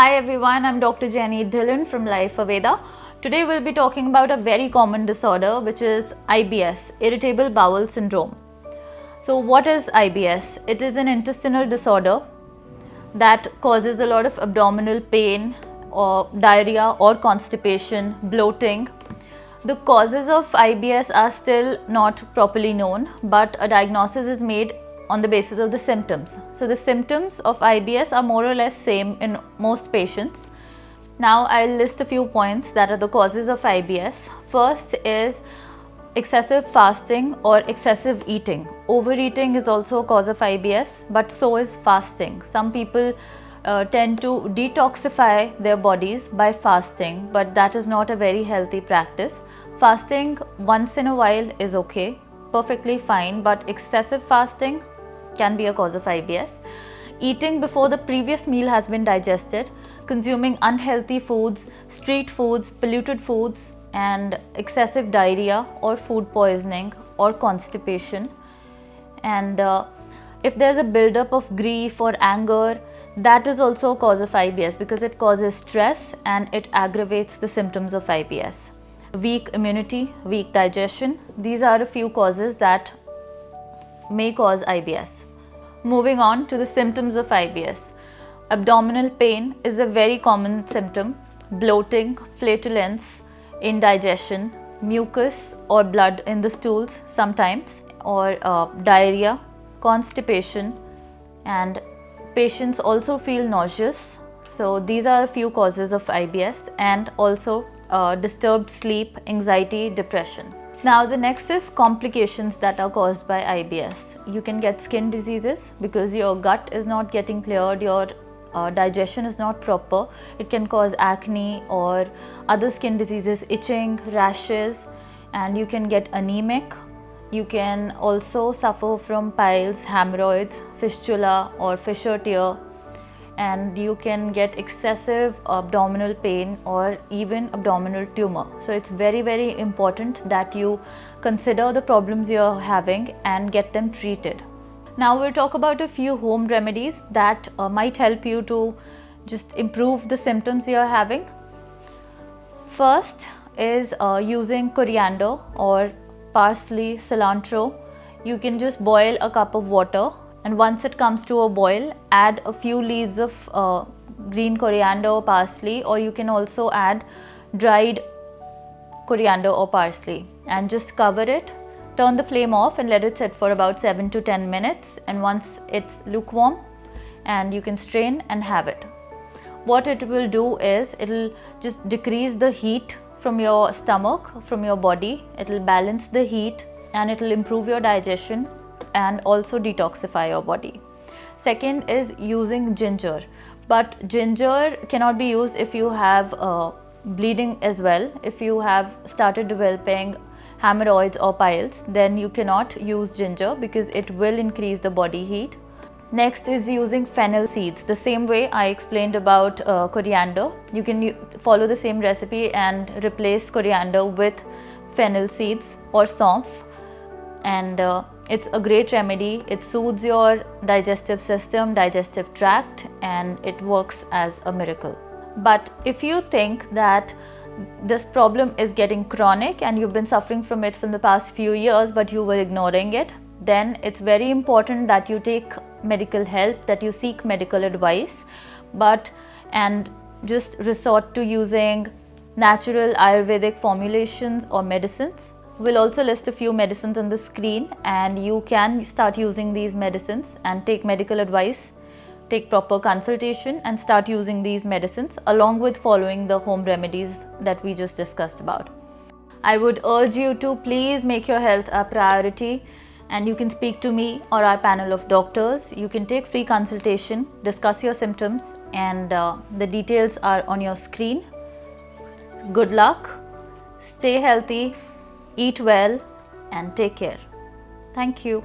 Hi everyone, I'm Dr. Jaineet Dhillon from Life Aveda. Today we'll be talking about a very common disorder which is IBS, Irritable Bowel Syndrome. So what is IBS? It is an intestinal disorder that causes a lot of abdominal pain or diarrhea or constipation, bloating. The causes of IBS are still not properly known, but a diagnosis is made on the basis of the symptoms. So the symptoms of IBS are more or less same in most patients. Now I'll list a few points that are the causes of IBS. First is excessive fasting or excessive eating. Overeating is also a cause of IBS, but so is fasting. Some people tend to detoxify their bodies by fasting, but that is not a very healthy practice. Fasting once in a while is okay, perfectly fine, but excessive fasting can be a cause of IBS. Eating before the previous meal has been digested, consuming unhealthy foods, street foods, polluted foods, and excessive diarrhea or food poisoning or constipation. And if there's a buildup of grief or anger, that is also a cause of IBS because it causes stress and it aggravates the symptoms of IBS. Weak immunity, weak digestion, these are a few causes that may cause IBS. Moving on to the symptoms of IBS. Abdominal pain is a very common symptom. Bloating, flatulence, indigestion, mucus or blood in the stools sometimes, or diarrhea, constipation, and patients also feel nauseous. So these are a few causes of IBS, and also disturbed sleep, anxiety, depression. Now the next is complications that are caused by IBS. You can get skin diseases because your gut is not getting cleared, your digestion is not proper. It can cause acne or other skin diseases, itching, rashes, and you can get anemic. You can also suffer from piles, hemorrhoids, fistula or fissure tear, and you can get excessive abdominal pain or even abdominal tumor. So it's very important that you consider the problems you're having and get them treated. Now we'll talk about a few home remedies that might help you to just improve the symptoms you're having. First is using coriander or parsley, cilantro. You can just boil a cup of water, and once it comes to a boil, add a few leaves of green coriander or parsley, or you can also add dried coriander or parsley, and just cover it. Turn the flame off and let it sit for about 7 to 10 minutes, and once it's lukewarm, and you can strain and have it. What it will do is it'll just decrease the heat from your stomach, from your body. It'll balance the heat and it'll improve your digestion and also detoxify your body. Second is using ginger, but ginger cannot be used if you have bleeding as well. If you have started developing hemorrhoids or piles, then you cannot use ginger because it will increase the body heat. Next is using fennel seeds. The same way I explained about coriander, you can follow the same recipe and replace coriander with fennel seeds or saunf, and it's a great remedy. It soothes your digestive system, digestive tract, and it works as a miracle. But if you think that this problem is getting chronic and you've been suffering from it from the past few years but you were ignoring it, then it's very important that you take medical help, that you seek medical advice, and just resort to using natural Ayurvedic formulations or medicines. We'll also list a few medicines on the screen, and you can start using these medicines and take medical advice, take proper consultation, and start using these medicines along with following the home remedies that we just discussed about. I would urge you to please make your health a priority, and you can speak to me or our panel of doctors. You can take free consultation, discuss your symptoms, and the details are on your screen. Good luck, stay healthy, eat well, and take care. Thank you.